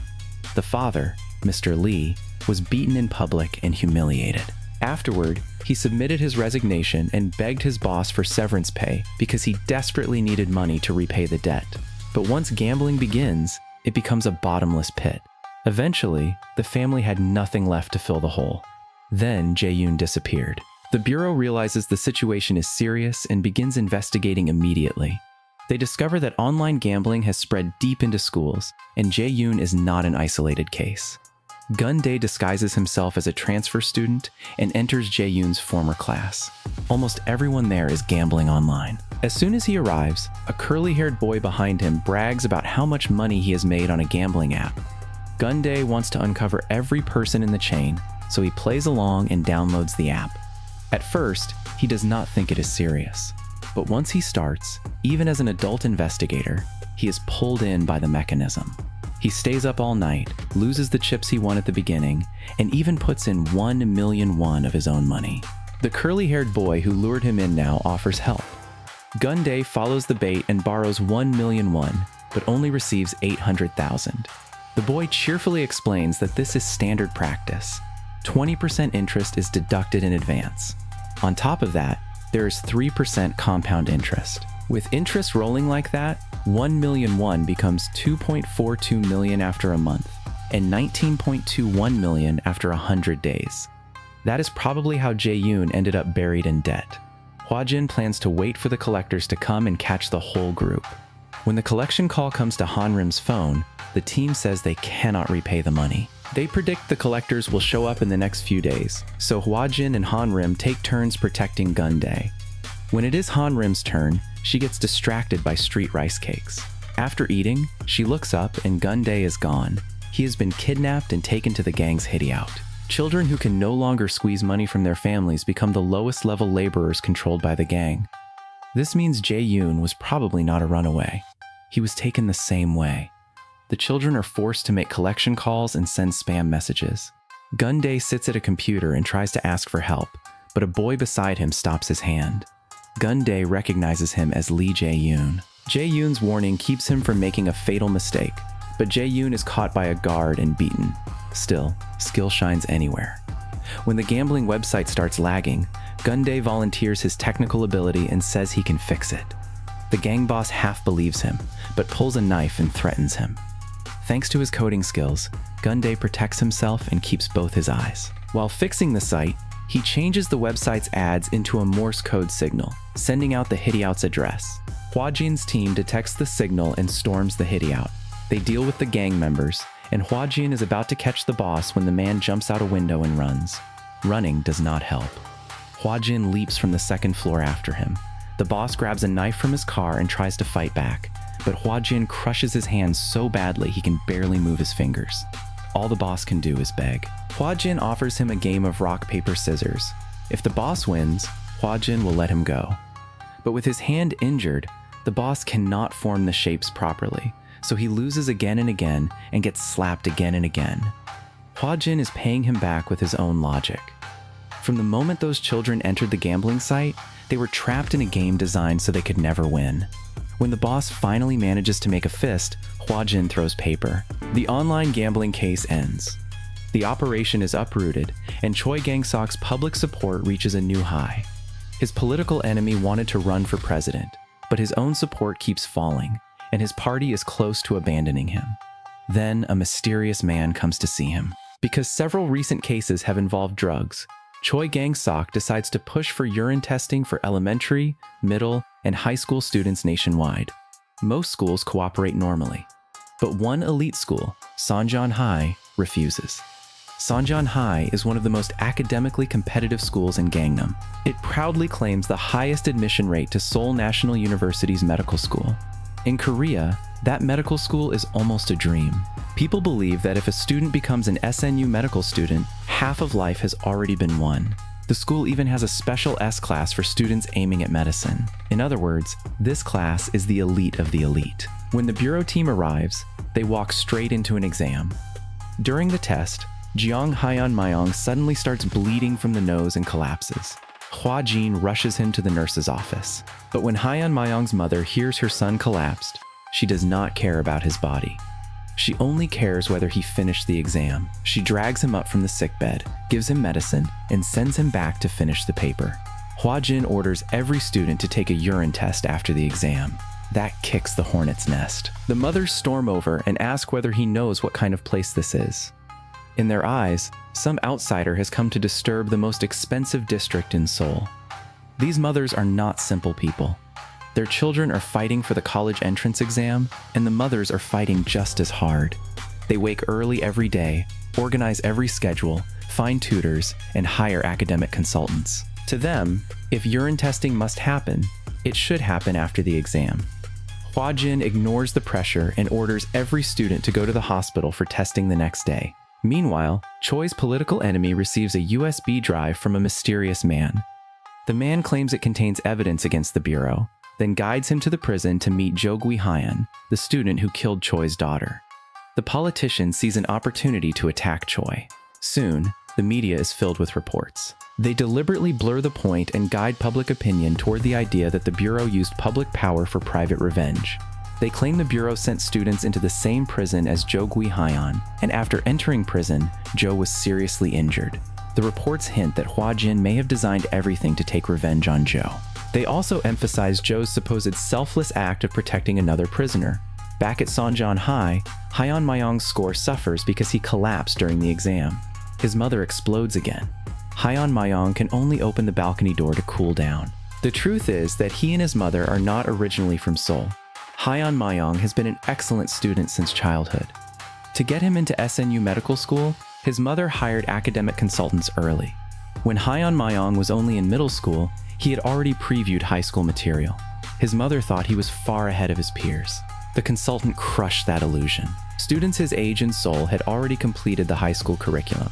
The father, Mr. Lee, was beaten in public and humiliated. Afterward, he submitted his resignation and begged his boss for severance pay because he desperately needed money to repay the debt. But once gambling begins, it becomes a bottomless pit. Eventually, the family had nothing left to fill the hole. Then Jae-yoon disappeared. The bureau realizes the situation is serious and begins investigating immediately. They discover that online gambling has spread deep into schools, and Jae-yoon is not an isolated case. Gun-dae disguises himself as a transfer student and enters Jae-yoon's former class. Almost everyone there is gambling online. As soon as he arrives, a curly-haired boy behind him brags about how much money he has made on a gambling app. Gun-dae wants to uncover every person in the chain, so he plays along and downloads the app. At first, he does not think it is serious. But once he starts, even as an adult investigator, he is pulled in by the mechanism. He stays up all night, loses the chips he won at the beginning, and even puts in 1 million won of his own money. The curly-haired boy who lured him in now offers help. Gun-dae follows the bait and borrows 1 million won, but only receives 800,000. The boy cheerfully explains that this is standard practice. 20% interest is deducted in advance. On top of that, there is 3% compound interest. With interest rolling like that, 1 million won becomes 2.42 million after a month, and 19.21 million after 100 days. That is probably how Jae-yoon ended up buried in debt. Hwa-jin plans to wait for the collectors to come and catch the whole group. When the collection call comes to Han-rim's phone, the team says they cannot repay the money. They predict the collectors will show up in the next few days, so Hwa-jin and Han-rim take turns protecting Gun-dae. When it is Han-rim's turn, she gets distracted by street rice cakes. After eating, she looks up and Gun-dae is gone. He has been kidnapped and taken to the gang's hideout. Children who can no longer squeeze money from their families become the lowest level laborers controlled by the gang. This means Jae-yoon was probably not a runaway. He was taken the same way. The children are forced to make collection calls and send spam messages. Gun-dae sits at a computer and tries to ask for help, but a boy beside him stops his hand. Gun-dae recognizes him as Lee Jae-yoon. Jae-yoon's warning keeps him from making a fatal mistake, but Jae-yoon is caught by a guard and beaten. Still, skill shines anywhere. When the gambling website starts lagging, Gun-dae volunteers his technical ability and says he can fix it. The gang boss half believes him, but pulls a knife and threatens him. Thanks to his coding skills, Gun-dae protects himself and keeps both his eyes. While fixing the site, he changes the website's ads into a Morse code signal, sending out the hideout's address. Hwa-jin's team detects the signal and storms the hideout. They deal with the gang members, and Hwa-jin is about to catch the boss when the man jumps out a window and runs. Running does not help. Hwa-jin leaps from the second floor after him. The boss grabs a knife from his car and tries to fight back, but Hwa-jin crushes his hands so badly he can barely move his fingers. All the boss can do is beg. Hwa-jin offers him a game of rock, paper, scissors. If the boss wins, Hwa-jin will let him go. But with his hand injured, The boss cannot form the shapes properly, so he loses again and again and gets slapped again and again. Hwa-jin is paying him back with his own logic. From the moment those children entered the gambling site, they were trapped in a game designed so they could never win. When the boss finally manages to make a fist, Hwa-jin throws paper. The online gambling case ends. The operation is uprooted, and Choi Gang-sok's public support reaches a new high. His political enemy wanted to run for president, but his own support keeps falling, and his party is close to abandoning him. Then a mysterious man comes to see him. Because several recent cases have involved drugs, Choi Gang-sok decides to push for urine testing for elementary, middle, and high school students nationwide. Most schools cooperate normally, but one elite school, Sanjeon High, refuses. Sanjeon High is one of the most academically competitive schools in Gangnam. It proudly claims the highest admission rate to Seoul National University's medical school. In Korea, that medical school is almost a dream. People believe that if a student becomes an SNU medical student, half of life has already been won. The school even has a special S-class for students aiming at medicine. In other words, this class is the elite of the elite. When the bureau team arrives, they walk straight into an exam. During the test, Jeong Hyun-myung suddenly starts bleeding from the nose and collapses. Hwa-jin rushes him to the nurse's office. But when Hyun-myung's mother hears her son collapsed, she does not care about his body. She only cares whether he finished the exam. She drags him up from the sickbed, gives him medicine, and sends him back to finish the paper. Hwa-jin orders every student to take a urine test after the exam. That kicks the hornet's nest. The mothers storm over and ask whether he knows what kind of place this is. In their eyes, some outsider has come to disturb the most expensive district in Seoul. These mothers are not simple people. Their children are fighting for the college entrance exam, and the mothers are fighting just as hard. They wake early every day, organize every schedule, find tutors, and hire academic consultants. To them, if urine testing must happen, it should happen after the exam. Hwa-jin ignores the pressure and orders every student to go to the hospital for testing the next day. Meanwhile, Choi's political enemy receives a USB drive from a mysterious man. The man claims it contains evidence against the bureau, then guides him to the prison to meet Jo-gui Hyun, the student who killed Choi's daughter. The politician sees an opportunity to attack Choi. Soon, the media is filled with reports. They deliberately blur the point and guide public opinion toward the idea that the bureau used public power for private revenge. They claim the bureau sent students into the same prison as Jo-gui Hyun, and after entering prison, Jo was seriously injured. The reports hint that Hwa-jin may have designed everything to take revenge on Jo. They also emphasize Jo's supposed selfless act of protecting another prisoner. Back at Sanjeon High, Hyun-myung's score suffers because he collapsed during the exam. His mother explodes again. Hyun-myung can only open the balcony door to cool down. The truth is that he and his mother are not originally from Seoul. Hyun-myung has been an excellent student since childhood. To get him into SNU medical school, his mother hired academic consultants early. When Hyun-myung was only in middle school, he had already previewed high school material. His mother thought he was far ahead of his peers. The consultant crushed that illusion. Students his age in Seoul had already completed the high school curriculum.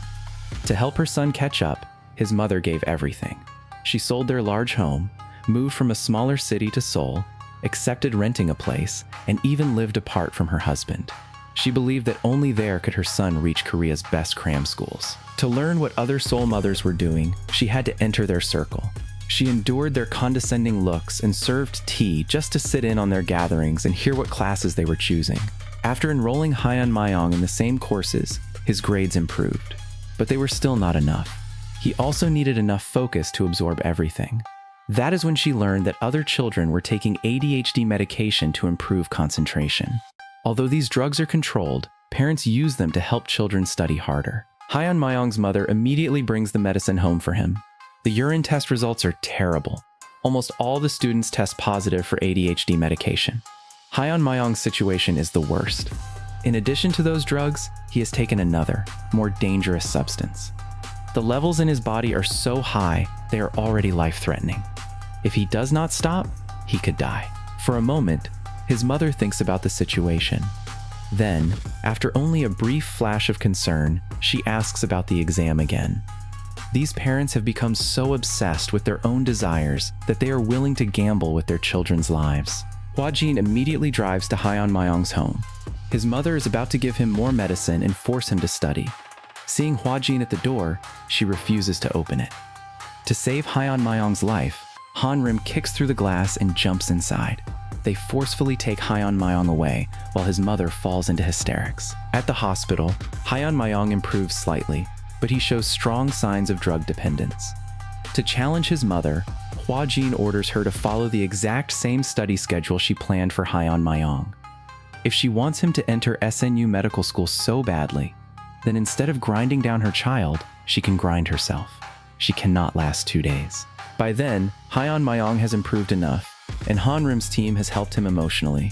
To help her son catch up, his mother gave everything. She sold their large home, moved from a smaller city to Seoul, accepted renting a place, and even lived apart from her husband. She believed that only there could her son reach Korea's best cram schools. To learn what other Seoul mothers were doing, she had to enter their circle. She endured their condescending looks and served tea just to sit in on their gatherings and hear what classes they were choosing. After enrolling Hyun-myung in the same courses, his grades improved. But they were still not enough. He also needed enough focus to absorb everything. That is when she learned that other children were taking ADHD medication to improve concentration. Although these drugs are controlled, parents use them to help children study harder. Hyun-myung's mother immediately brings the medicine home for him. The urine test results are terrible. Almost all the students test positive for ADHD medication. Hyun-myung's situation is the worst. In addition to those drugs, he has taken another, more dangerous substance. The levels in his body are so high, they are already life-threatening. If he does not stop, he could die. For a moment, his mother thinks about the situation. Then, after only a brief flash of concern, she asks about the exam again. These parents have become so obsessed with their own desires that they are willing to gamble with their children's lives. Hwa-jin immediately drives to Hyeon-myong's home. His mother is about to give him more medicine and force him to study. Seeing Hwa-jin at the door, she refuses to open it. To save Hyeon-myong's life, Han-rim kicks through the glass and jumps inside. They forcefully take Hyeon-myong away while his mother falls into hysterics. At the hospital, Hyeon-myong improves slightly, but he shows strong signs of drug dependence. To challenge his mother, Hwa-jin orders her to follow the exact same study schedule she planned for Hyeon-myong. If she wants him to enter SNU medical school so badly, then instead of grinding down her child, she can grind herself. She cannot last 2 days. By then, Hyeon-myong has improved enough, and Han-rim's team has helped him emotionally.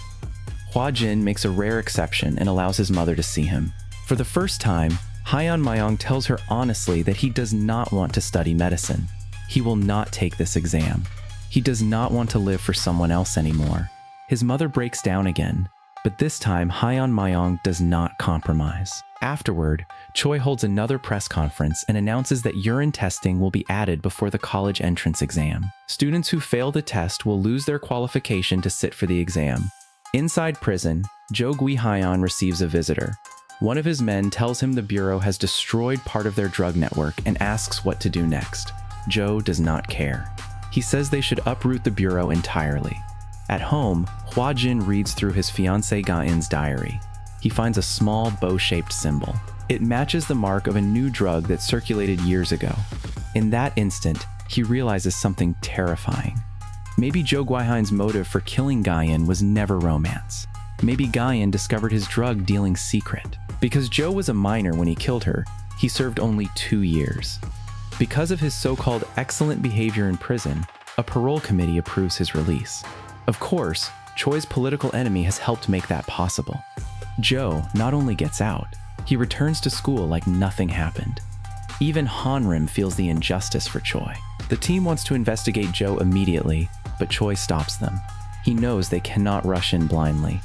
Hwa-jin makes a rare exception and allows his mother to see him. For the first time, Hyeon-myong tells her honestly that he does not want to study medicine. He will not take this exam. He does not want to live for someone else anymore. His mother breaks down again, but this time Hyeon-myong does not compromise. Afterward, Choi holds another press conference and announces that urine testing will be added before the college entrance exam. Students who fail the test will lose their qualification to sit for the exam. Inside prison, Jo Gui-hyeon receives a visitor. One of his men tells him the bureau has destroyed part of their drug network and asks what to do next. Jo does not care. He says they should uproot the bureau entirely. At home, Hwa-jin reads through his fiancée Ga-in's diary. He finds a small bow-shaped symbol. It matches the mark of a new drug that circulated years ago. In that instant, he realizes something terrifying. Maybe Jo Gui-hyeon's motive for killing Ga-in was never romance. Maybe Ga-in discovered his drug-dealing secret. Because Jo was a minor when he killed her, he served only 2 years. Because of his so-called excellent behavior in prison, a parole committee approves his release. Of course, Choi's political enemy has helped make that possible. Jo not only gets out, he returns to school like nothing happened. Even Han-rim feels the injustice for Choi. The team wants to investigate Jo immediately, but Choi stops them. He knows they cannot rush in blindly.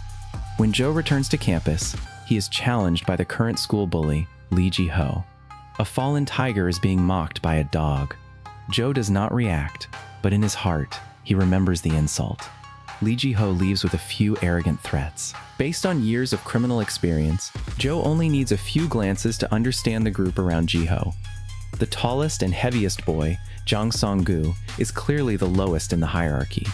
When Jo returns to campus, he is challenged by the current school bully, Lee Ji-ho. A fallen tiger is being mocked by a dog. Jo does not react, but in his heart, he remembers the insult. Lee Ji-ho leaves with a few arrogant threats. Based on years of criminal experience, Jo only needs a few glances to understand the group around Ji-ho. The tallest and heaviest boy, Jang Song-gu, is clearly the lowest in the hierarchy.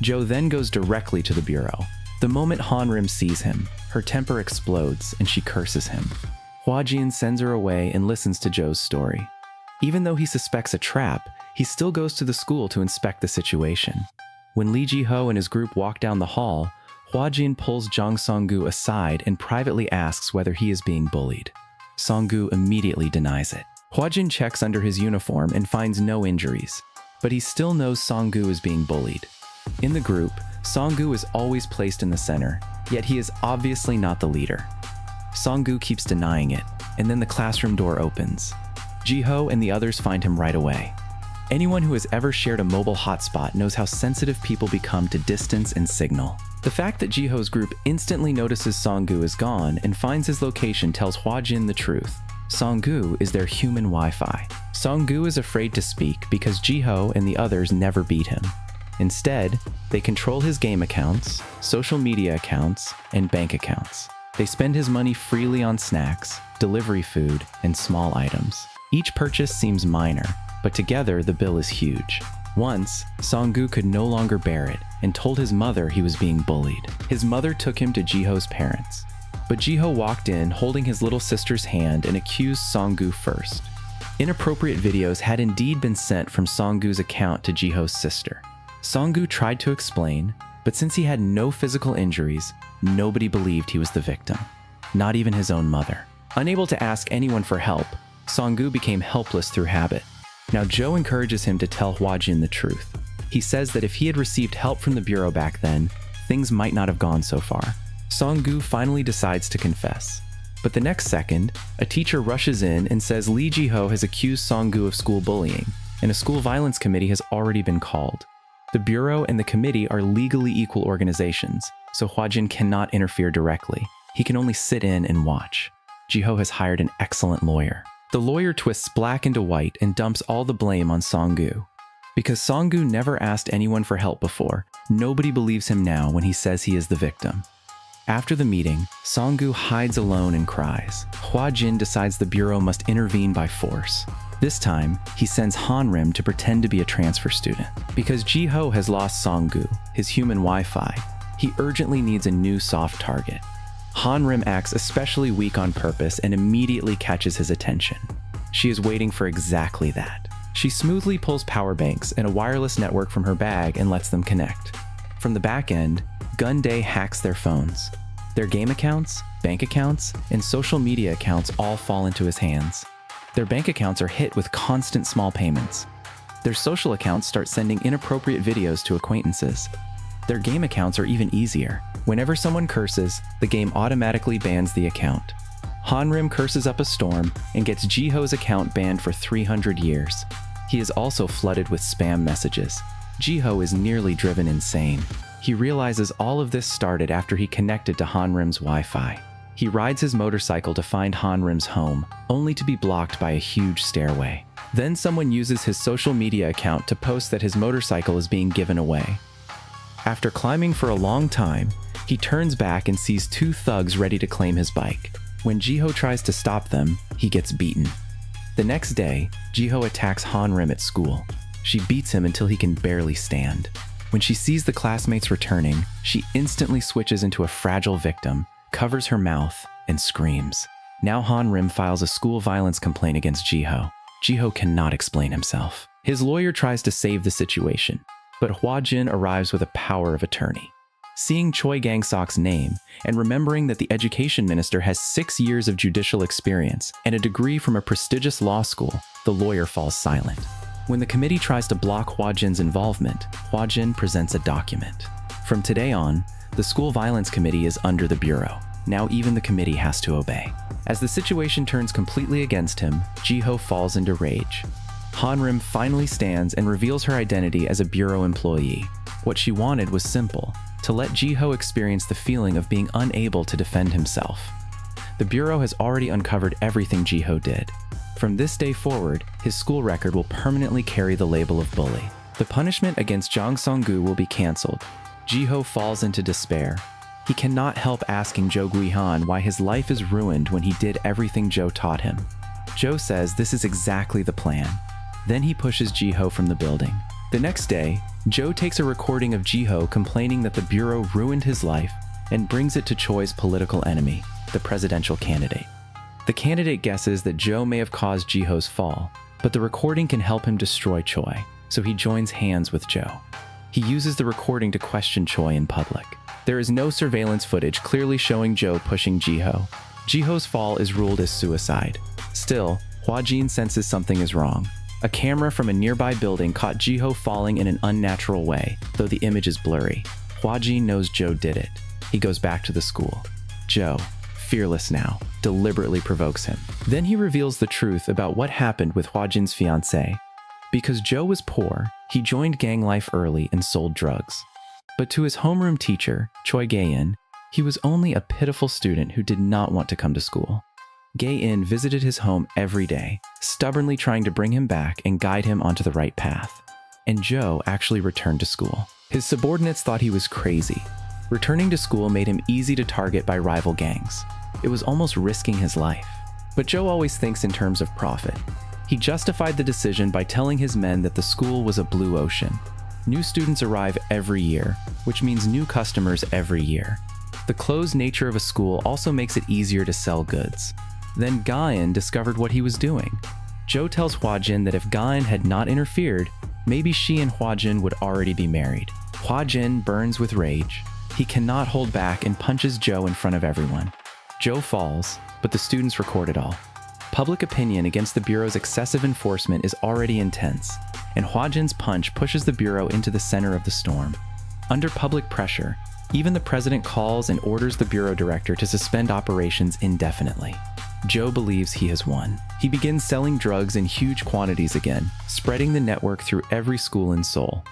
Jo then goes directly to the bureau. The moment Han-rim sees him, her temper explodes and she curses him. Hwa-jin sends her away and listens to Jo's story. Even though he suspects a trap, he still goes to the school to inspect the situation. When Lee Ji-ho and his group walk down the hall, Hwa-jin pulls Jang Song-gu aside and privately asks whether he is being bullied. Song-gu immediately denies it. Hwa-jin checks under his uniform and finds no injuries, but he still knows Song-gu is being bullied. In the group, Song-gu is always placed in the center, yet he is obviously not the leader. Song-gu keeps denying it, and then the classroom door opens. Ji-ho and the others find him right away. Anyone who has ever shared a mobile hotspot knows how sensitive people become to distance and signal. The fact that Ji-ho's group instantly notices Song-gu is gone and finds his location tells Hwa-jin the truth. Song-gu is their human Wi-Fi. Song-gu is afraid to speak because Ji-ho and the others never beat him. Instead, they control his game accounts, social media accounts, and bank accounts. They spend his money freely on snacks, delivery food, and small items. Each purchase seems minor, but together the bill is huge. Once, Song-gu could no longer bear it and told his mother he was being bullied. His mother took him to Ji-ho's parents. But Ji-ho walked in holding his little sister's hand and accused Song-gu first. Inappropriate videos had indeed been sent from Song-gu's account to Ji-ho's sister. Song-gu tried to explain, but since he had no physical injuries, nobody believed he was the victim. Not even his own mother. Unable to ask anyone for help, Song-gu became helpless through habit. Now Jo encourages him to tell Hwa-jin the truth. He says that if he had received help from the bureau back then, things might not have gone so far. Song-gu finally decides to confess. But the next second, a teacher rushes in and says Lee Ji-ho has accused Song-gu of school bullying, and a school violence committee has already been called. The bureau and the committee are legally equal organizations, so Hwa-jin cannot interfere directly. He can only sit in and watch. Ji-ho has hired an excellent lawyer. The lawyer twists black into white and dumps all the blame on Song-gu. Because Song-gu never asked anyone for help before, nobody believes him now when he says he is the victim. After the meeting, Song-gu hides alone and cries. Hwa-jin decides the bureau must intervene by force. This time, he sends Han-rim to pretend to be a transfer student. Because Ji-ho has lost Song-gu, his human Wi-Fi, he urgently needs a new soft target. Han-rim acts especially weak on purpose and immediately catches his attention. She is waiting for exactly that. She smoothly pulls power banks and a wireless network from her bag and lets them connect. From the back end, Gun-dae hacks their phones. Their game accounts, bank accounts, and social media accounts all fall into his hands. Their bank accounts are hit with constant small payments. Their social accounts start sending inappropriate videos to acquaintances. Their game accounts are even easier. Whenever someone curses, the game automatically bans the account. Han-rim curses up a storm and gets Ji-ho's account banned for 300 years. He is also flooded with spam messages. Ji-ho is nearly driven insane. He realizes all of this started after he connected to Han-rim's Wi-Fi. He rides his motorcycle to find Han-rim's home, only to be blocked by a huge stairway. Then someone uses his social media account to post that his motorcycle is being given away. After climbing for a long time, he turns back and sees two thugs ready to claim his bike. When Ji-ho tries to stop them, he gets beaten. The next day, Ji-ho attacks Han-rim at school. She beats him until he can barely stand. When she sees the classmates returning, she instantly switches into a fragile victim, covers her mouth, and screams. Now Han-rim files a school violence complaint against Ji-ho. Ji-ho cannot explain himself. His lawyer tries to save the situation, but Hwa-jin arrives with a power of attorney. Seeing Choi Gang-sok's name, and remembering that the education minister has 6 years of judicial experience and a degree from a prestigious law school, the lawyer falls silent. When the committee tries to block Hwa-jin's involvement, Hwa-jin presents a document. From today on, the school violence committee is under the bureau. Now even the committee has to obey. As the situation turns completely against him, Ji-ho falls into rage. Han-rim finally stands and reveals her identity as a bureau employee. What she wanted was simple: to let Ji-ho experience the feeling of being unable to defend himself. The bureau has already uncovered everything Ji-ho did. From this day forward, his school record will permanently carry the label of bully. The punishment against Jang Song-gu will be cancelled. Ji-ho falls into despair. He cannot help asking Jo Gui-han why his life is ruined when he did everything Jo taught him. Jo says this is exactly the plan. Then he pushes Ji-ho from the building. The next day, Jo takes a recording of Ji-ho complaining that the bureau ruined his life and brings it to Choi's political enemy, the presidential candidate. The candidate guesses that Jo may have caused Ji-ho's fall, but the recording can help him destroy Choi, so he joins hands with Jo. He uses the recording to question Choi in public. There is no surveillance footage clearly showing Jo pushing Ji-ho. Ji-ho's fall is ruled as suicide. Still, Hwa-jin senses something is wrong. A camera from a nearby building caught Ji-ho falling in an unnatural way, though the image is blurry. Hwa-jin knows Jo did it. He goes back to the school. Jo, fearless now, deliberately provokes him. Then he reveals the truth about what happened with Hwa-jin's fiancée. Because Jo was poor, he joined gang life early and sold drugs. But to his homeroom teacher, Choi Gae-in, he was only a pitiful student who did not want to come to school. Gae-in visited his home every day, stubbornly trying to bring him back and guide him onto the right path. And Jo actually returned to school. His subordinates thought he was crazy. Returning to school made him easy to target by rival gangs. It was almost risking his life. But Jo always thinks in terms of profit. He justified the decision by telling his men that the school was a blue ocean. New students arrive every year, which means new customers every year. The closed nature of a school also makes it easier to sell goods. Then Ga-in discovered what he was doing. Jo tells Hwa-jin that if Ga-in had not interfered, maybe she and Hwa-jin would already be married. Hwa-jin burns with rage. He cannot hold back and punches Jo in front of everyone. Jo falls, but the students record it all. Public opinion against the Bureau's excessive enforcement is already intense, and Hwa-jin's punch pushes the Bureau into the center of the storm. Under public pressure, even the president calls and orders the Bureau director to suspend operations indefinitely. Jo believes he has won. He begins selling drugs in huge quantities again, spreading the network through every school in Seoul.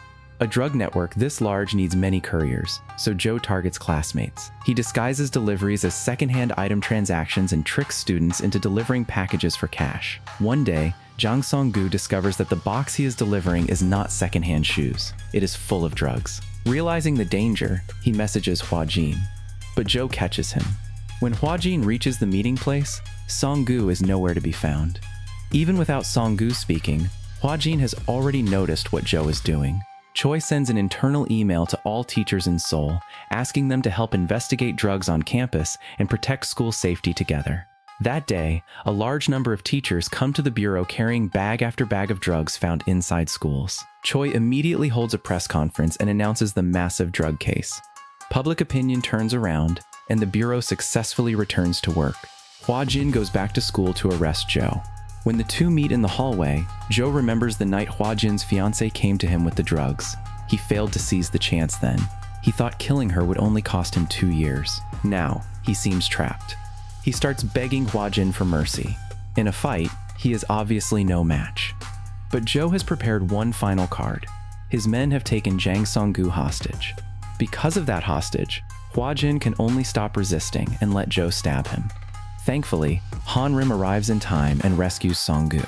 A drug network this large needs many couriers, so Jo targets classmates. He disguises deliveries as secondhand item transactions and tricks students into delivering packages for cash. One day, Jang Song-gu discovers that the box he is delivering is not secondhand shoes. It is full of drugs. Realizing the danger, he messages Hwa-jin, but Jo catches him. When Hwa-jin reaches the meeting place, Song-gu is nowhere to be found. Even without Song-gu speaking, Hwa-jin has already noticed what Jo is doing. Choi sends an internal email to all teachers in Seoul, asking them to help investigate drugs on campus and protect school safety together. That day, a large number of teachers come to the bureau carrying bag after bag of drugs found inside schools. Choi immediately holds a press conference and announces the massive drug case. Public opinion turns around, and the bureau successfully returns to work. Hwa-jin goes back to school to arrest Jo. When the two meet in the hallway, Jo remembers the night Hwa-jin's fiancé came to him with the drugs. He failed to seize the chance then. He thought killing her would only cost him 2 years. Now, he seems trapped. He starts begging Hwa-jin for mercy. In a fight, he is obviously no match. But Jo has prepared one final card. His men have taken Jang Song-gu hostage. Because of that hostage, Hwa-jin can only stop resisting and let Jo stab him. Thankfully, Han-rim arrives in time and rescues Song-gu.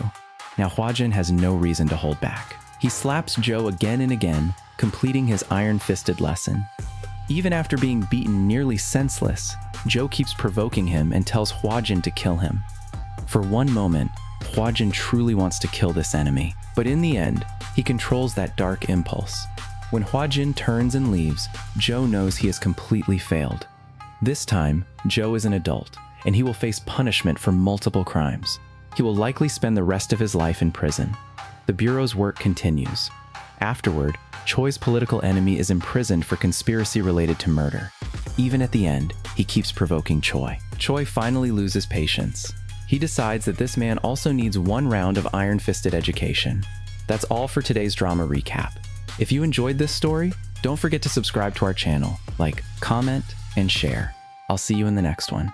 Now Hwa-jin has no reason to hold back. He slaps Jo again and again, completing his iron-fisted lesson. Even after being beaten nearly senseless, Jo keeps provoking him and tells Hwa-jin to kill him. For one moment, Hwa-jin truly wants to kill this enemy, but in the end, he controls that dark impulse. When Hwa-jin turns and leaves, Jo knows he has completely failed. This time, Jo is an adult, and he will face punishment for multiple crimes. He will likely spend the rest of his life in prison. The Bureau's work continues. Afterward, Choi's political enemy is imprisoned for conspiracy related to murder. Even at the end, he keeps provoking Choi. Choi finally loses patience. He decides that this man also needs one round of iron-fisted education. That's all for today's drama recap. If you enjoyed this story, don't forget to subscribe to our channel, like, comment, and share. I'll see you in the next one.